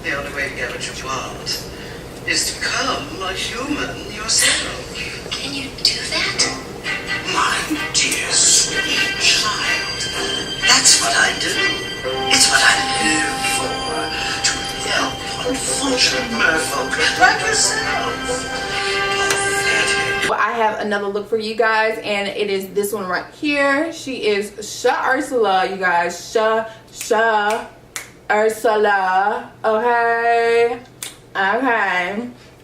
The only way to get what you want is to become a human yourself. Can you do that? My dear sweet child, that's what I do. It's what I live for. To help unfortunate merfolk like yourself. Well, I have another look for you guys, and it is this one right here. She is Sha'Ursula, you guys. Sha'Ursula. Okay.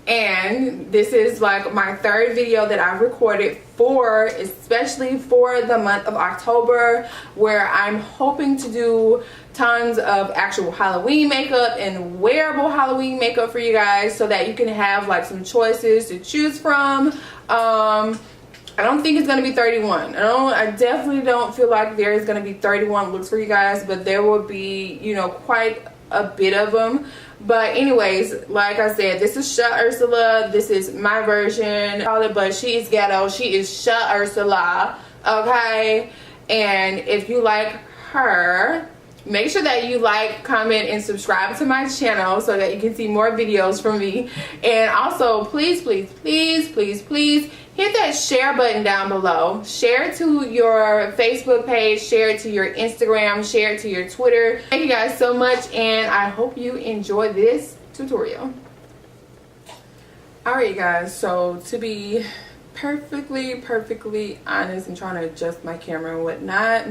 And this is like my third video that I've recorded for, especially for the month of October, where I'm hoping to do tons of actual Halloween makeup and wearable Halloween makeup for you guys, so that you can have like some choices to choose from. I don't think it's gonna be 31. I definitely don't feel like there is gonna be 31 looks for you guys, but there will be, you know, quite a bit of them. But anyways, like I said, this is Sha'Ursula. This is my version, but she is ghetto. She is Sha'Ursula, okay? And if you like her, make sure that you like, comment, and subscribe to my channel so that you can see more videos from me. And also, please, please, please, please, please hit that share button down below. Share it to your Facebook page, share it to your Instagram, share it to your Twitter. Thank you guys so much, and I hope you enjoy this tutorial. Alright guys, so to be perfectly honest, I'm trying to adjust my camera and whatnot.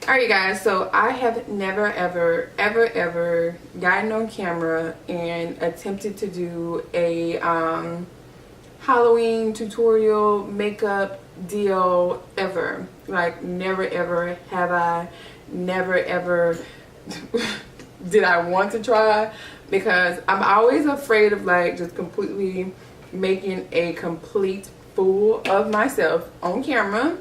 Alright guys, so I have never ever gotten on camera and attempted to do a Halloween tutorial makeup deal ever. Like, never ever have I. Never ever did I want to try, because I'm always afraid of like just completely making a complete fool of myself on camera.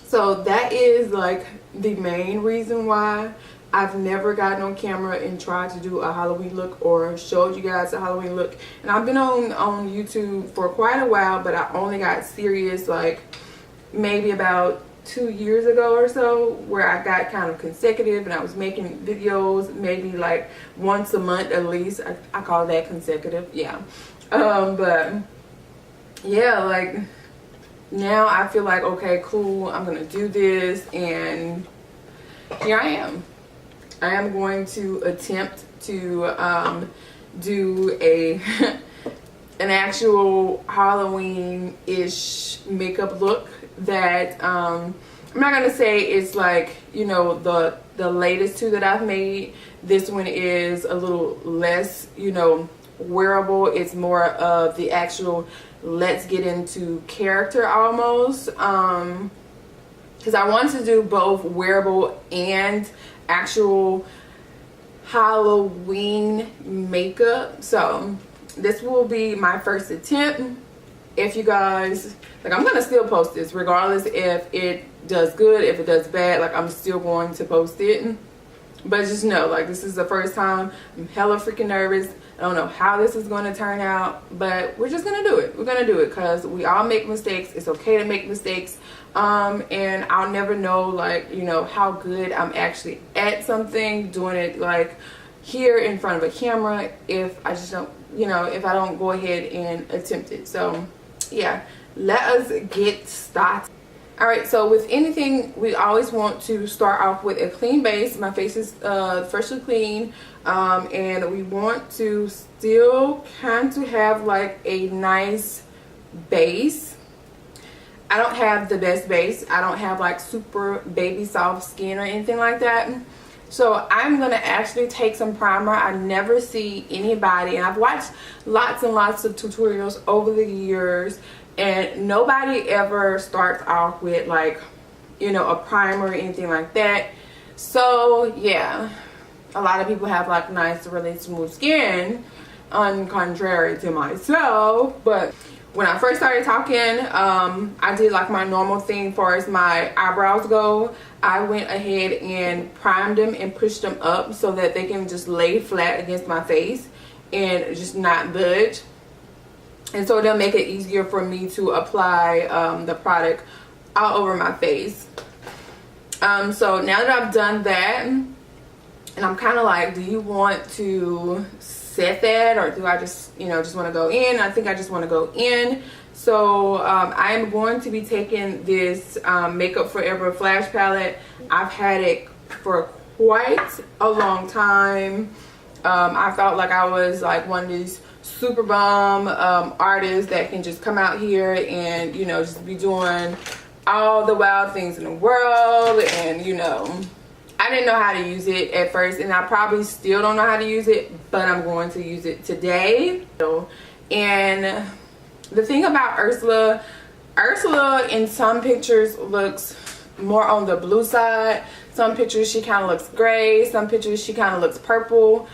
So that is like the main reason why I've never gotten on camera and tried to do a Halloween look or showed you guys a Halloween look. And I've been on YouTube for quite a while, but I only got serious like maybe about 2 years ago or so, where I got kind of consecutive and I was making videos maybe like once a month at least. I call that consecutive, yeah. But yeah, like now I feel like, okay, cool, I'm gonna do this, and here I am. I am going to attempt to do an actual Halloween-ish makeup look that I'm not gonna say it's like, you know, the latest two that I've made. This one is a little less, you know, wearable. It's more of the actual let's get into character almost, because I want to do both wearable and actual Halloween makeup. So this will be my first attempt. If you guys like, I'm gonna still post this regardless if it does good, if it does bad. Like, I'm still going to post it, but just know, like, this is the first time. I'm hella freaking nervous. I don't know how this is going to turn out, but we're just gonna do it. We're gonna do it because we all make mistakes. It's okay to make mistakes. And I'll never know, like, you know, how good I'm actually at something, doing it like here in front of a camera, if I just don't, you know, if I don't go ahead and attempt it. So yeah, let us get started. Alright, so with anything, we always want to start off with a clean base. My face is freshly clean, and we want to still kind of have like a nice base. I don't have the best base. I don't have like super baby soft skin or anything like that. So I'm going to actually take some primer. I never see anybody, and I've watched lots and lots of tutorials over the years, and nobody ever starts off with like, you know, a primer or anything like that. So yeah, a lot of people have like nice, really smooth skin, on contrary to myself. But when I first started talking, I did like my normal thing as far as my eyebrows go. I went ahead and primed them and pushed them up so that they can just lay flat against my face and just not budge. And so it'll make it easier for me to apply the product all over my face. So now that I've done that, And I'm kind of like, do you want to set that, or do I just, you know, just want to go in? I think I just want to go in. So I am going to be taking this Makeup Forever Flash Palette. I've had it for quite a long time. I felt like I was like one of these super bomb artists that can just come out here and, you know, just be doing all the wild things in the world. And, you know, I didn't know how to use it at first, and I probably still don't know how to use it, but I'm going to use it today. And the thing about Ursula in some pictures looks more on the blue side. Some pictures she kind of looks gray, some pictures she kind of looks purple.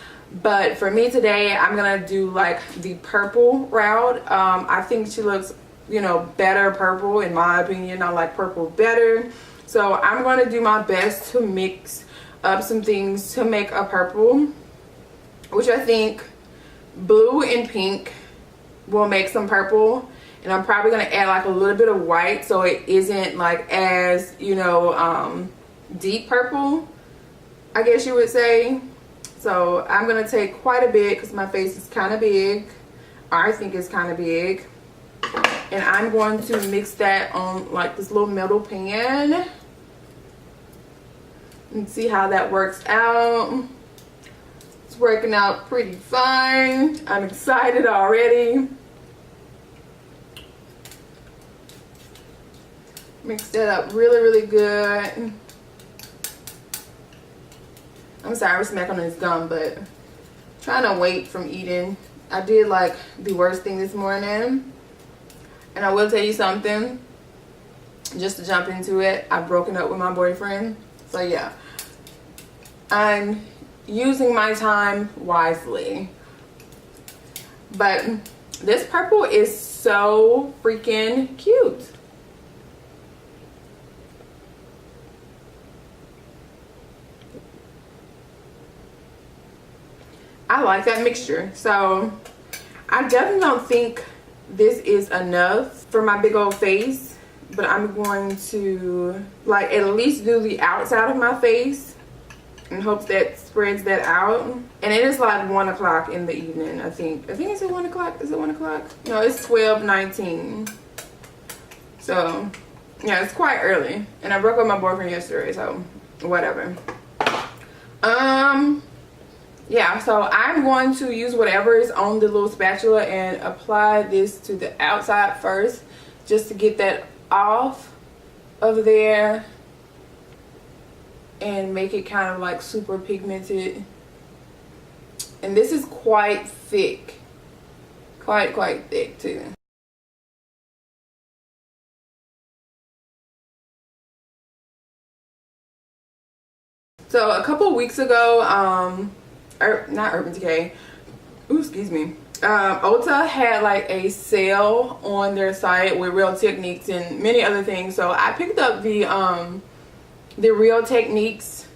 But for me today, I'm gonna do like the purple route. I think she looks, you know, better purple in my opinion. I like purple better. So I'm gonna do my best to mix up some things to make a purple, which I think blue and pink will make some purple. And I'm probably gonna add like a little bit of white so it isn't like as, you know, deep purple, I guess you would say. So I'm gonna take quite a bit because my face is kind of big. I think it's kind of big. And I'm going to mix that on like this little metal pan and see how that works out. It's working out pretty fine. I'm excited already. Mix that up really, really good. I'm sorry, I'm smacking on this gum, but I'm trying to wait from eating. I did like the worst thing this morning. And I will tell you something, just to jump into it, I've broken up with my boyfriend. So yeah, I'm using my time wisely. But this purple is so freaking cute. I like that mixture. So I definitely don't think this is enough for my big old face, but I'm going to like at least do the outside of my face in hopes that spreads that out. And it is like 1 o'clock in the evening. I think it's at 1 o'clock. Is it 1 o'clock? No, it's 12:19. So yeah, it's quite early. And I broke up with my boyfriend yesterday, so whatever. Yeah, so I'm going to use whatever is on the little spatula and apply this to the outside first, just to get that off of there and make it kind of like super pigmented. And this is quite thick, quite thick too. So a couple weeks ago, not Urban Decay, ooh, excuse me, Ulta had like a sale on their site with Real Techniques and many other things. So I picked up the Real Techniques,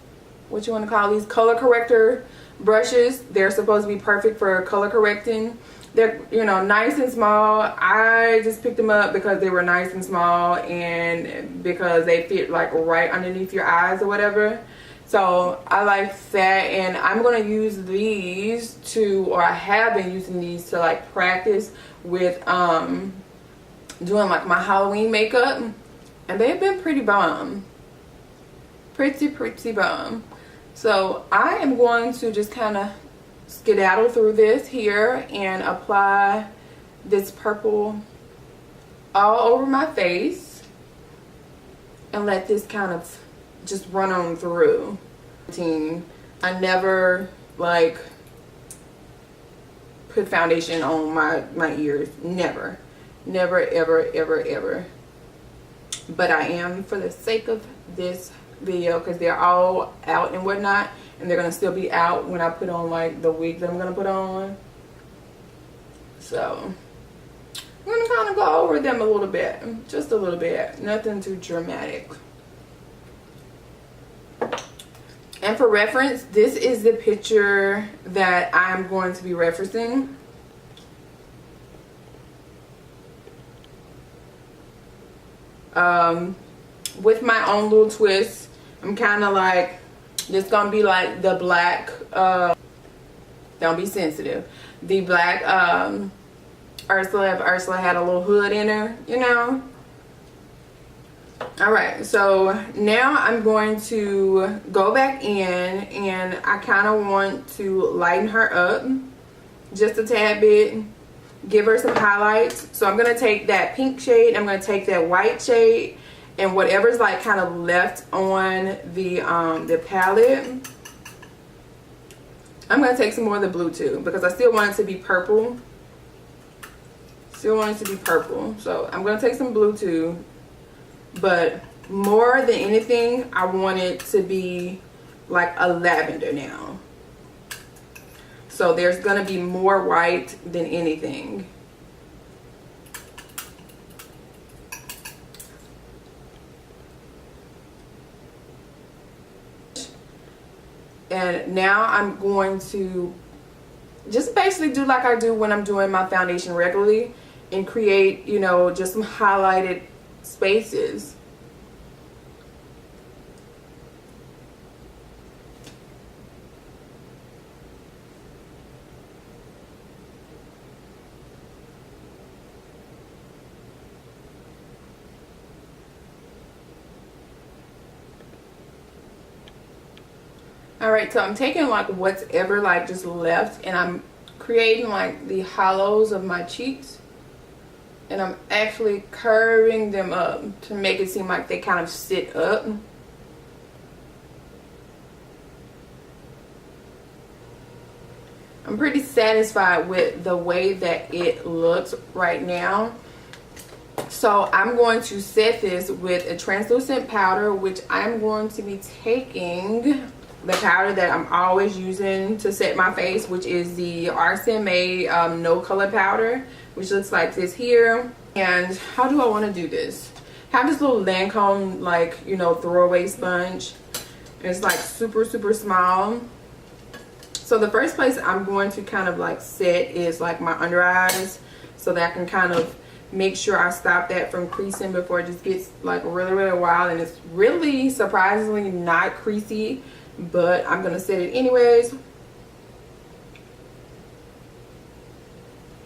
what you want to call these, color corrector brushes. They're supposed to be perfect for color correcting. They're, you know, nice and small. I just picked them up because they were nice and small and because they fit like right underneath your eyes or whatever. So I like that, and I'm going to use these to, or I have been using these to like practice with doing like my Halloween makeup, and they've been pretty bomb. Pretty bomb. So I am going to just kind of skedaddle through this here and apply this purple all over my face and let this kind of just run on through. I never like put foundation on my ears. Never ever. But I am, for the sake of this video, because they're all out and whatnot, and they're gonna still be out when I put on like the wig that I'm gonna put on. So I'm gonna kind of go over them a little bit, just a little bit, nothing too dramatic. And for reference, this is the picture that I'm going to be referencing. With my own little twist, I'm kind of like This gonna be like the black, don't be sensitive. The black Ursula, if Ursula had a little hood in her, you know. All right, so now I'm going to go back in, and I kind of want to lighten her up just a tad bit, give her some highlights. So I'm going to take that pink shade, I'm going to take that white shade, and whatever's like kind of left on the palette, I'm going to take some more of the blue too, because I still want it to be purple. Still want it to be purple. So I'm going to take some blue too. But more than anything, I want it to be like a lavender now. So there's going to be more white than anything. And now I'm going to just basically do like I do when I'm doing my foundation regularly, and create, you know, just some highlighted spaces. All right, so I'm taking like what's ever like just left, and I'm creating like the hollows of my cheeks, and I'm actually curving them up to make it seem like they kind of sit up. I'm pretty satisfied with the way that it looks right now. So I'm going to set this with a translucent powder, which I'm going to be taking the powder that I'm always using to set my face, which is the RCMA no color powder, which looks like this here. And how do I want to do this? I have this little Lancome, like, you know, throwaway sponge. It's like super small. So the first place I'm going to kind of like set is like my under eyes, so that I can kind of make sure I stop that from creasing before it just gets like really wild. And it's really surprisingly not creasy, but I'm gonna set it anyways.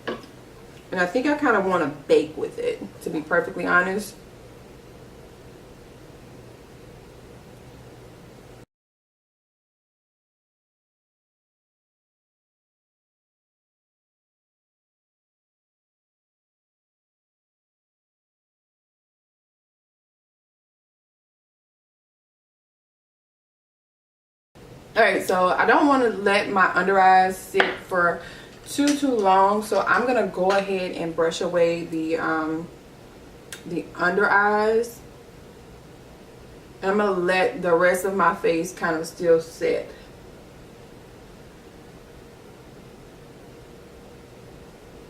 And I think I kind of want to bake with it, to be perfectly honest. Alright, so I don't want to let my under eyes sit for too long, so I'm gonna go ahead and brush away the under eyes, and I'm gonna let the rest of my face kind of still set.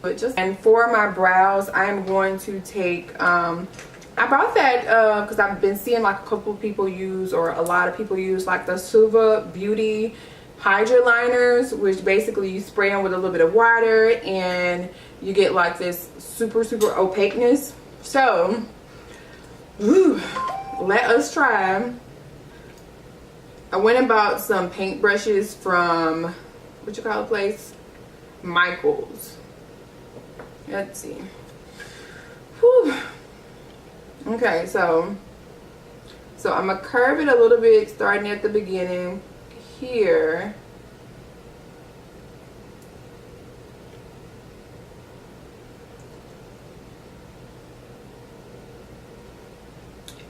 But just, and for my brows, I am going to take I bought that because I've been seeing like a couple of people use, or a lot of people use, like the Suva Beauty Hydra liners, which basically you spray them with a little bit of water and you get like this super opaqueness. So let us try. I went and bought some paint brushes from, what you call the place, Michael's. Let's see. Whew. Okay, so I'm gonna curve it a little bit starting at the beginning here.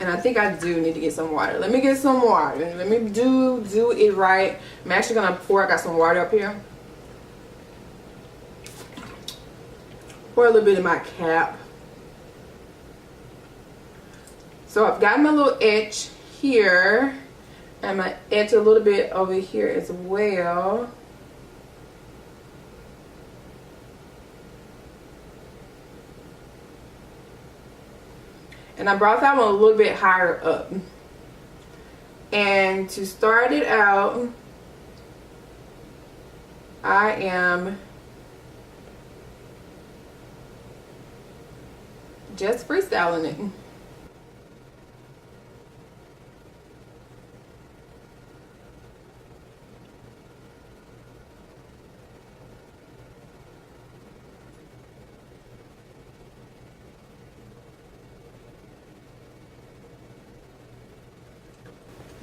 And I think I do need to get some water. Let me get some water. Let me do it right. I'm actually gonna pour, I got some water up here. Pour a little bit in my cap. So I've got my little edge here, and my edge a little bit over here as well. And I brought that one a little bit higher up. And to start it out, I am just freestyling it.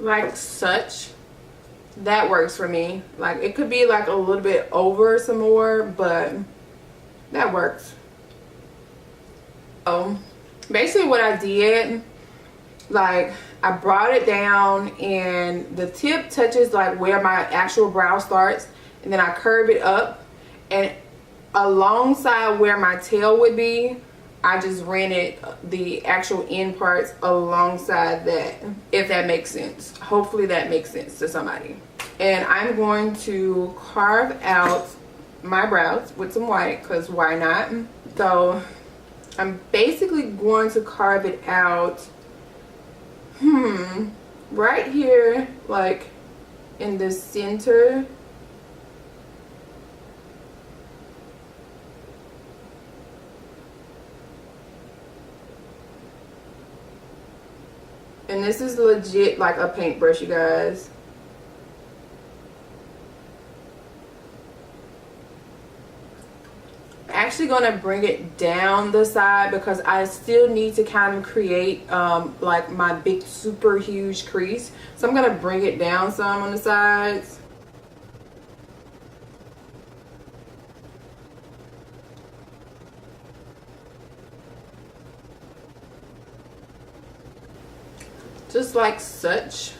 like such. That works for me. Like it could be like a little bit over some more, but that works. So basically what I did, like I brought it down and the tip touches like where my actual brow starts, and then I curve it up, and alongside where my tail would be, I just ran it, the actual end parts alongside that, if that makes sense. Hopefully that makes sense to somebody. And I'm going to carve out my brows with some white, because why not? So I'm basically going to carve it out right here, like in the center. And this is legit like a paintbrush, you guys. Actually gonna bring it down the side because I still need to kind of create like my big super huge crease. So I'm gonna bring it down some on the sides. Just like such.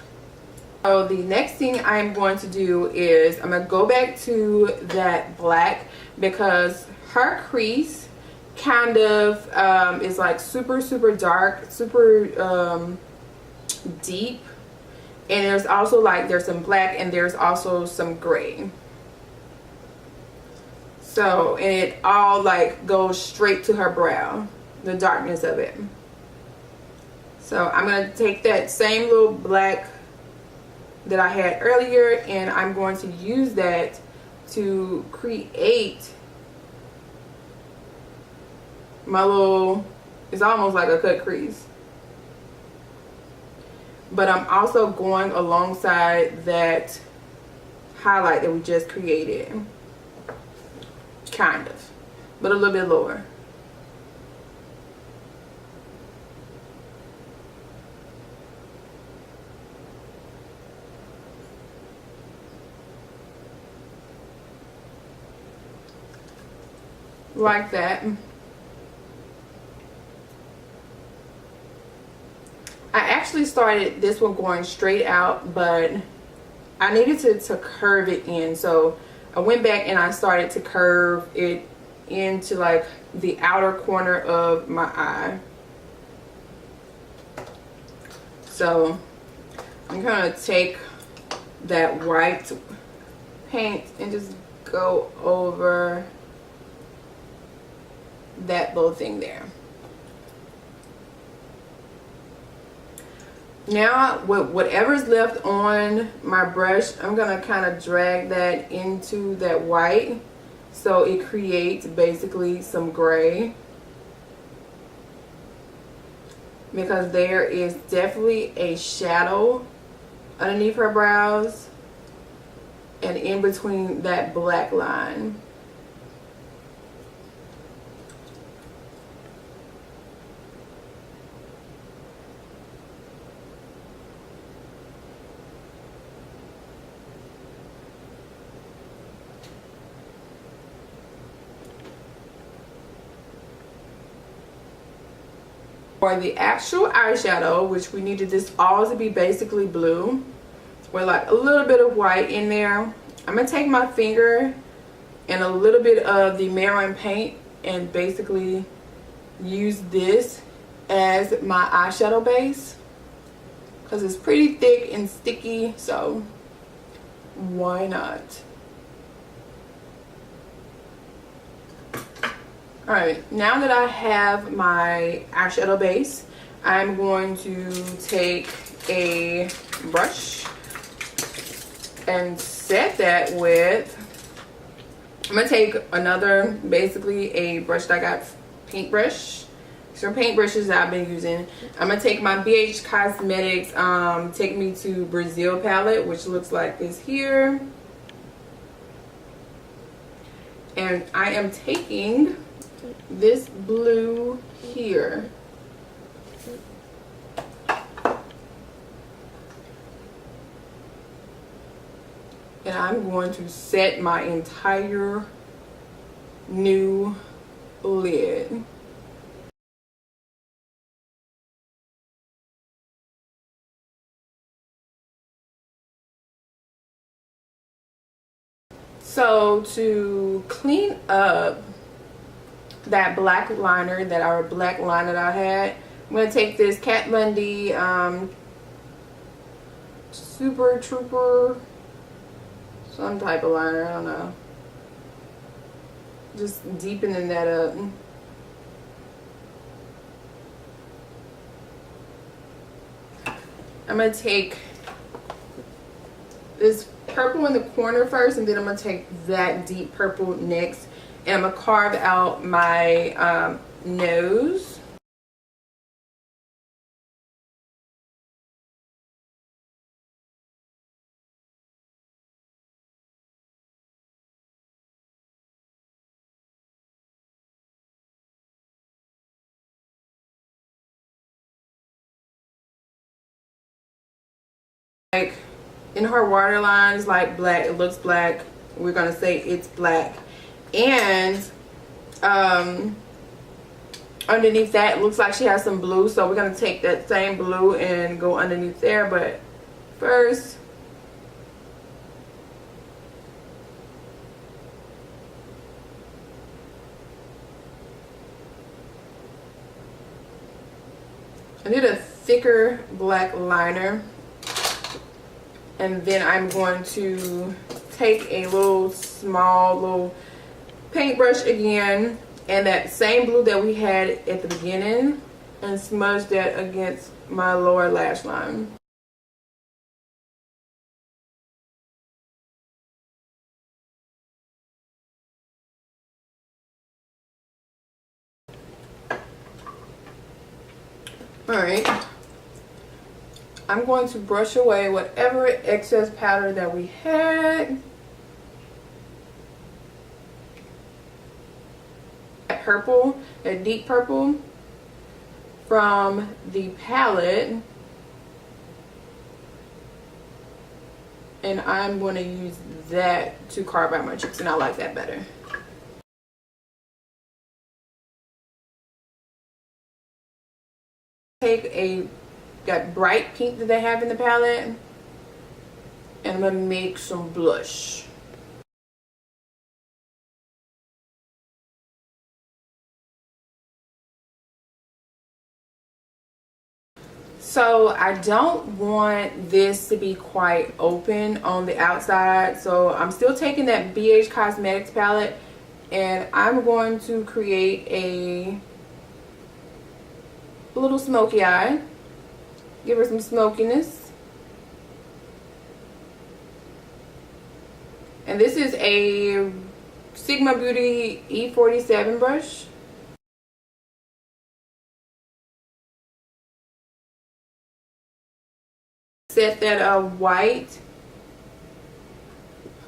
So the next thing I'm going to do is I'm gonna go back to that black, because her crease kind of is like super dark, super deep, and there's also like there's some black and there's also some gray. So, and it all like goes straight to her brow, the darkness of it. So I'm going to take that same little black that I had earlier, and I'm going to use that to create my little, it's almost like a cut crease. But I'm also going alongside that highlight that we just created. Kind of, but a little bit lower. Like that. I actually started this one going straight out, but I needed to curve it in, so I went back and I started to curve it into like the outer corner of my eye. So I'm gonna take that white paint and just go over that little thing there. Now with whatever's left on my brush, I'm gonna kind of drag that into that white, so it creates basically some gray, because there is definitely a shadow underneath her brows and in between that black line. For the actual eyeshadow, which we needed this all to be basically blue with like a little bit of white in there, I'm gonna take my finger and a little bit of the Mermaid paint and basically use this as my eyeshadow base, because it's pretty thick and sticky, so why not? Alright, now that I have my eyeshadow base, I'm going to take a brush and set that with, I'm going to take another, basically a brush that I got, paintbrush. Some paintbrushes that I've been using. I'm going to take my BH Cosmetics Take Me to Brazil palette, which looks like this here. And I am taking this blue here, I'm going to set my entire new lid. So to clean up that black liner that I had, I'm going to take this Kat Von D Super Trooper, some type of liner, I don't know. Just deepening that up. I'm going to take this purple in the corner first, and then I'm going to take that deep purple next, and I'm going to carve out my nose. Like in her waterline is like black, it looks black, we're gonna say it's black, and underneath that it looks like she has some blue, so we're gonna take that same blue and go underneath there. But first, I need a thicker black liner. And then I'm going to take a small paintbrush again, and that same blue that we had at the beginning, and smudge that against my lower lash line. Alright. I'm going to brush away whatever excess powder that we had. That purple, that deep purple from the palette. And I'm going to use that to carve out my cheeks, and I like that better. Take that bright pink that they have in the palette, and I'm gonna make some blush. So I don't want this to be quite open on the outside, so I'm still taking that BH Cosmetics palette, and I'm going to create a little smoky eye. Give her some smokiness. And this is a Sigma Beauty E47 brush. Set that white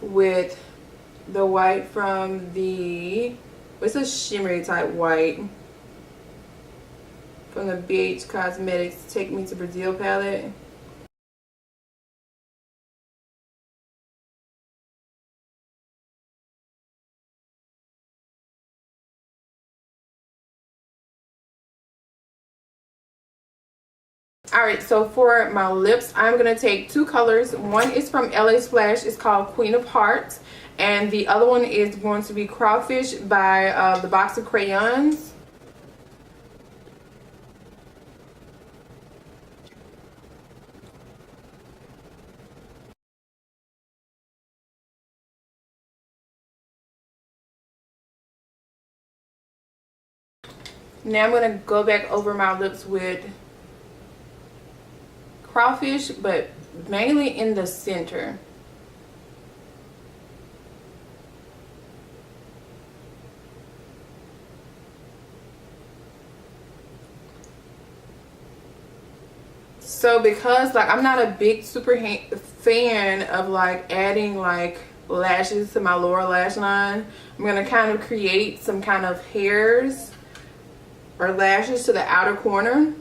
with the white from the, it's a shimmery type white from the BH Cosmetics Take Me to Brazil palette. Alright, so for my lips, I'm going to take two colors. One is from LA Splash. It's called Queen of Hearts. And the other one is going to be Crawfish by the Box of Crayons. Now I'm going to go back over my lips with Crawfish, but mainly in the center. So because like I'm not a big super fan of like adding like lashes to my lower lash line, I'm going to kind of create some kind of hairs or lashes to the outer corner.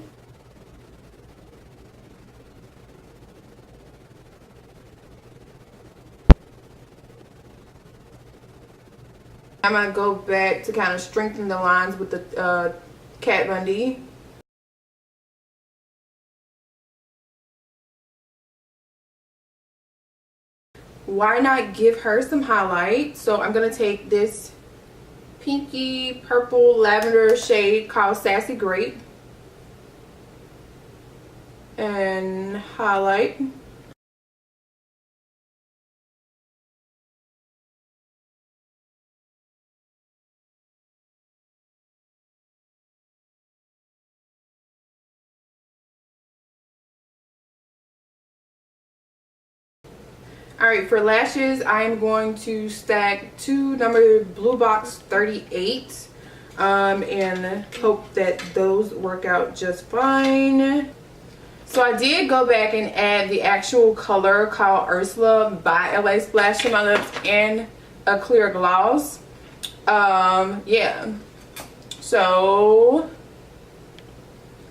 I'm gonna go back to kind of strengthen the lines with the Kat Von D. Why not give her some highlight? So I'm gonna take this pinky purple lavender shade called Sassy Grape and highlight. Alright, for lashes, I am going to stack two number Blue Box 38 and hope that those work out just fine. So I did go back and add the actual color called Ursula by LA Splash to my lips and a clear gloss. Yeah. So,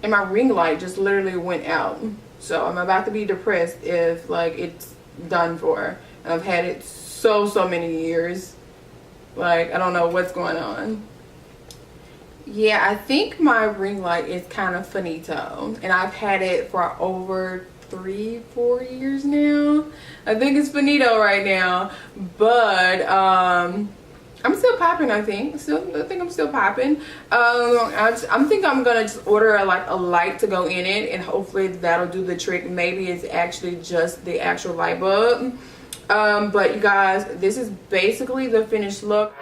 and my ring light just literally went out. So I'm about to be depressed if like it's done for. And I've had it so many years. Like, I don't know what's going on. Yeah, I think my ring light is kind of finito, and I've had it for over 3-4 years now. I think it's finito right now, but I'm still popping. I think I'm still popping. I think I'm gonna just order a light to go in it, and hopefully that'll do the trick. Maybe it's actually just the actual light bulb. But you guys, this is basically the finished look.